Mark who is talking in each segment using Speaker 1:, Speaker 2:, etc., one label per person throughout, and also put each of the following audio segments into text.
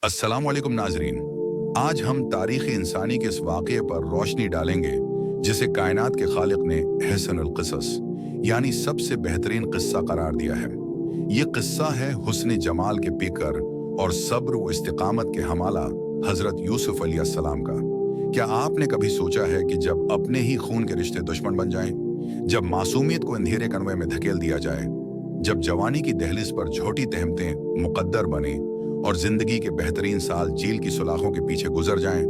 Speaker 1: अस्सलाम वालेकुम नाजरीन। आज हम तारीख़ इंसानी के इस वाक़े पर रोशनी डालेंगे जिसे कायनात के खालिक ने अहसनुल क़िसस यानी सबसे बेहतरीन क़िस्सा करार दिया है। ये क़िस्सा है हुस्न जमाल के पीकर और सब्र व इस्तिक़ामत के हमाला हज़रत यूसुफ़ अलैहिस्सलाम का। क्या आपने कभी सोचा है कि जब अपने ही खून के रिश्ते दुश्मन बन जाएं, जब मासूमियत को अंधेरे कन्वे में धकेल दिया जाए, जब जवानी की दहलीज पर झोटी तहमतें मुकद्दर बने और जिंदगी के बेहतरीन साल झील की सुलाखों के पीछे गुजर जाएं,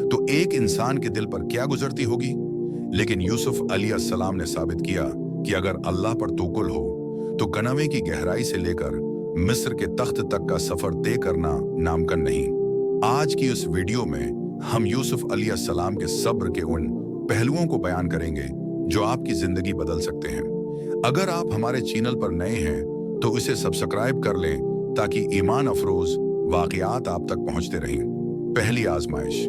Speaker 1: तो एक इंसान के दिल पर क्या गुजरती होगी। लेकिन यूसुफ अलैहिस्सलाम ने साबित किया कि अगर अल्लाह पर तवक्कुल हो तो कनवे की गहराई से लेकर मिस्र के तख्त तक का सफर तय करना नामुमकिन नहीं। आज की इस वीडियो में हम यूसुफ अलैहिस्सलाम के सब्र के उन पहलुओं को बयान करेंगे जो आपकी जिंदगी बदल सकते हैं। अगर आप हमारे चैनल पर नए हैं तो इसे सब्सक्राइब कर लें ताकि ईमान अफरोज वाक़यात आप तक पहुंचते रहें। पहली आजमाइश,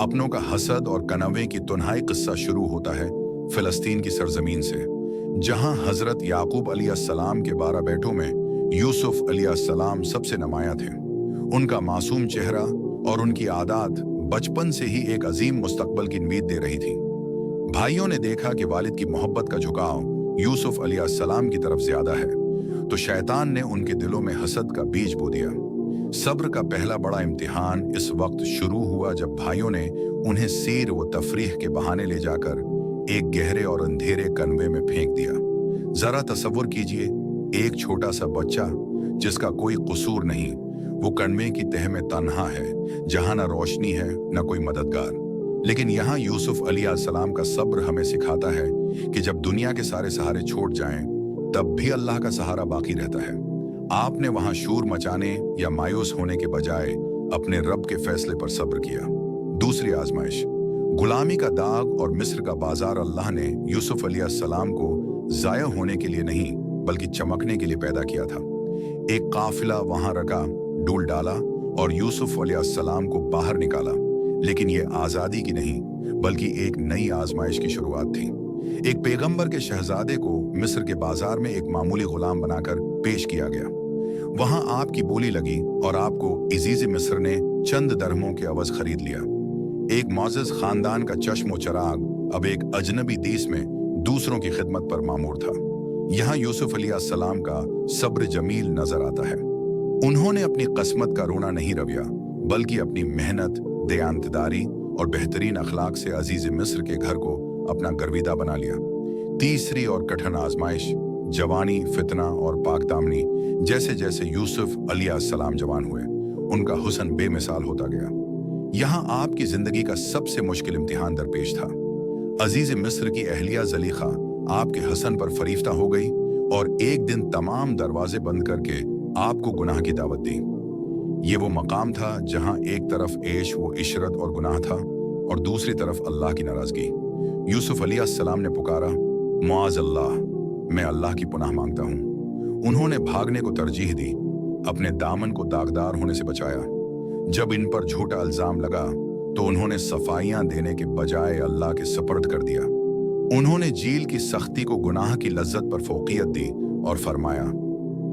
Speaker 1: अपनों का हसद और कनवे की तुनहाई किस्सा शुरू होता है फिलिस्तीन की सरजमीन से, जहां हजरत याकूब अलैहिस्सलाम के 12 बेटों में यूसुफ अलैहिस्सलाम सबसे नुमायां थे। उनका मासूम चेहरा और उनकी आदत बचपन से ही एक अजीम मुस्तकबल की उम्मीद दे रही थी। भाइयों ने देखा कि वालिद की मोहब्बत का झुकाव यूसुफ अलैहिस्सलाम की तरफ ज्यादा है, तो शैतान ने उनके दिलों में हसद का बीज बो दिया। सब्र का पहला बड़ा इम्तिहान इस वक्त शुरू हुआ जब भाइयों ने उन्हें सीर व तफरीह के बहाने ले जाकर एक गहरे और अंधेरे कन्वे में फेंक दिया। जरा तसव्वुर कीजिए, एक छोटा सा बच्चा जिसका कोई कसूर नहीं, वो कन्वे की तह में तन्हा है, जहां न रोशनी है न कोई मददगार। लेकिन यहाँ यूसुफ अलैहिस्सलाम का सब्र हमें सिखाता है कि जब दुनिया के सारे सहारे छूट जाएं, तब भी अल्लाह का सहारा बाकी रहता है। आपने वहां शोर मचाने या मायूस होने के बजाय अपने रब के फैसले पर सब्र किया। दूसरी आजमाइश, गुलामी का दाग और मिस्र का बाजार अल्लाह ने यूसुफ अलैहिस्सलाम को जाया होने के लिए नहीं बल्कि चमकने के लिए पैदा किया था। एक काफिला वहां रखा, डूल डाला और यूसुफ अलैहिस्सलाम को बाहर निकाला, लेकिन ये आजादी की नहीं बल्कि एक नई आजमाइश की शुरुआत थी। एक पैगंबर के शहजादे को मिस्र के बाजार में एक मामूली गुलाम बनाकर पेश किया गया। वहां आपकी बोली लगी और आपको इजीज मिस्र ने चंद दरहमों के अवज खरीद लिया। एक मौजूद खानदान का चश्मो चराग अब एक अजनबी देश में दूसरों की खिदमत पर मामूर था। यहाँ यूसुफ अलैहिस्सलाम का सब्र जमील नजर आता है। उन्होंने अपनी किस्मत का रोना नहीं रवैया बल्कि अपनी मेहनत, दयानतदारी और बेहतरीन अखलाक से अजीज मिस्र के घर को अपना गर्विदा बना लिया। तीसरी और कठिन आजमाइश, जवानी, फितना और पाकदामनी। जैसे जैसे यूसुफ अलैहिस्सलाम जवान हुए, उनका हुस्न बेमिसाल होता गया। यहाँ आपकी जिंदगी का सबसे मुश्किल इम्तिहान दरपेश था। अजीज मिस्र की अहलिया ज़लीखा आपके हसन पर फरीफ्ता हो गई और एक दिन तमाम दरवाजे बंद करके आपको गुनाह की दावत दी। ये वो मकाम था जहाँ एक तरफ ऐश व इशरत और गुनाह था और दूसरी तरफ अल्लाह की नाराजगी। यूसुफ अलैहिस्सलाम ने पुकारा, मुआज़ अल्लाह, मैं अल्लाह की पनाह मांगता हूँ। उन्होंने भागने को तरजीह दी, अपने दामन को दागदार होने से बचाया। जब इन पर झूठा इल्जाम लगा तो उन्होंने सफाइयां देने के बजाय अल्लाह के सपर्द कर दिया। उन्होंने झील की सख्ती को गुनाह की लज्जत पर फौकियत दी और फरमाया,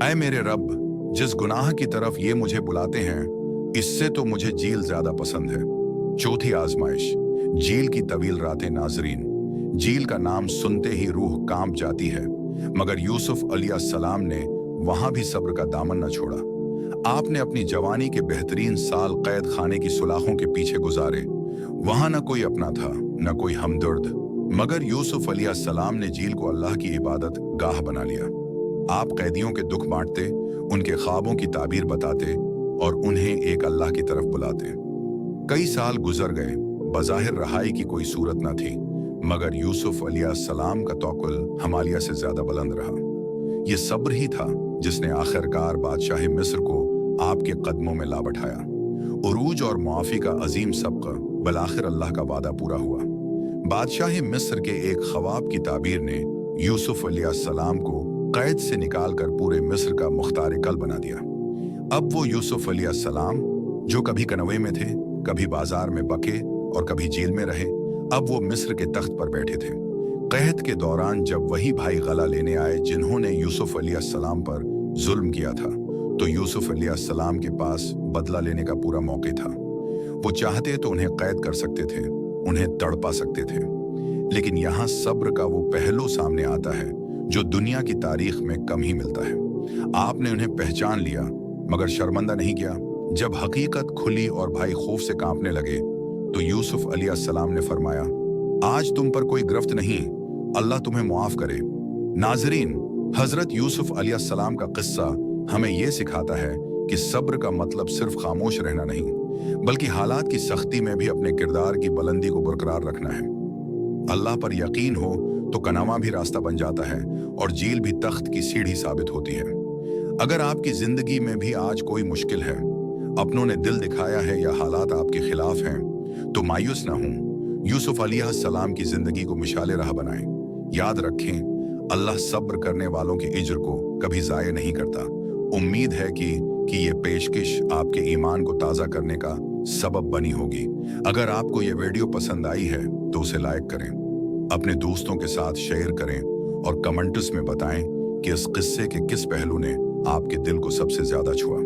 Speaker 1: ऐ मेरे रब, जिस गुनाह की तरफ ये मुझे बुलाते हैं, इससे तो मुझे झील ज्यादा पसंद है। चौथी आजमाइश, झील की तवील रातें। नाजरीन, झील का नाम सुनते ही रूह कांप जाती है, मगर यूसुफ अलैहिस्सलाम ने वहां भी सब्र का दामन न छोड़ा। आपने अपनी जवानी के बेहतरीन साल कैद खाने की सुलाखों के पीछे गुजारे। वहां न कोई अपना था न कोई हमदर्द, मगर यूसुफ अलैहिस्सलाम ने झील को अल्लाह की इबादत गाह बना लिया। आप कैदियों के दुख बांटते, उनके ख्वाबों की ताबीर बताते और उन्हें एक अल्लाह की तरफ बुलाते। कई साल गुजर गए, बज़ाहिर रहाई की कोई सूरत न थी, मगर यूसुफ अलैहिस्सलाम का तवक्कुल हिमालय से ज्यादा बुलंद रहा। ये सब्र ही था जिसने आखिरकार बादशाह मिस्र को आपके कदमों में ला बैठाया। उरूज और मुआफी का अजीम सबक, बलाखिर अल्लाह का वादा पूरा हुआ। बादशाह मिस्र के एक ख्वाब की ताबीर ने यूसुफ अलैहिस्सलाम को कैद से निकालकर पूरे मिस्र का मुख्तार कल बना दिया। अब वो यूसुफ अलैहिस्सलाम जो कभी कनवे में थे, कभी बाजार में बके और कभी जेल में रहे, अब वो मिस्र के तख्त पर बैठे थे। कैद के दौरान जब वही भाई गला लेने आए जिन्होंने यूसुफ अलैहिस्सलाम पर जुल्म किया था, तो यूसुफ अलैहिस्सलाम के पास बदला लेने का पूरा मौका था। वो चाहते तो उन्हें कैद कर सकते थे, उन्हें तड़पा सकते थे, लेकिन यहाँ सब्र का वो पहलू सामने आता है जो दुनिया की तारीख में कम ही मिलता है। आपने उन्हें पहचान लिया मगर शर्मिंदा नहीं किया। जब हकीकत खुली और भाई खौफ से कांपने लगे तो यूसुफ अलैहिस्सलाम ने फरमाया, आज तुम पर कोई गिरफ्त नहीं, अल्लाह तुम्हें मुआफ करे। नाजरीन, हजरत यूसुफ अलैहिस्सलाम का किस्सा हमें यह सिखाता है कि सब्र का मतलब सिर्फ खामोश रहना नहीं, बल्कि हालात की सख्ती में भी अपने किरदार की बुलंदी को बरकरार रखना है। अल्लाह पर यकीन हो तो कनामा भी रास्ता बन जाता है और झील भी तख्त की सीढ़ी साबित होती है। अगर आपकी जिंदगी में भी आज कोई मुश्किल है, अपनों ने दिल दिखाया है या हालात आपके खिलाफ हैं, तो मायूस ना हों। यूसुफ अलैहिस्सलाम की जिंदगी को मिसाले राह बनाएं। याद रखें, अल्लाह सब्र करने वालों के इज्र को कभी ज़ाय नहीं करता। उम्मीद है कि ये पेशकश आपके ईमान को ताज़ा करने का सबब बनी होगी। अगर आपको ये वीडियो पसंद आई है तो उसे लाइक करें, अपने दोस्तों के साथ शेयर करें और कमेंट्स में बताएं कि इस किस्से के किस पहलू ने आपके दिल को सबसे ज्यादा छुआ।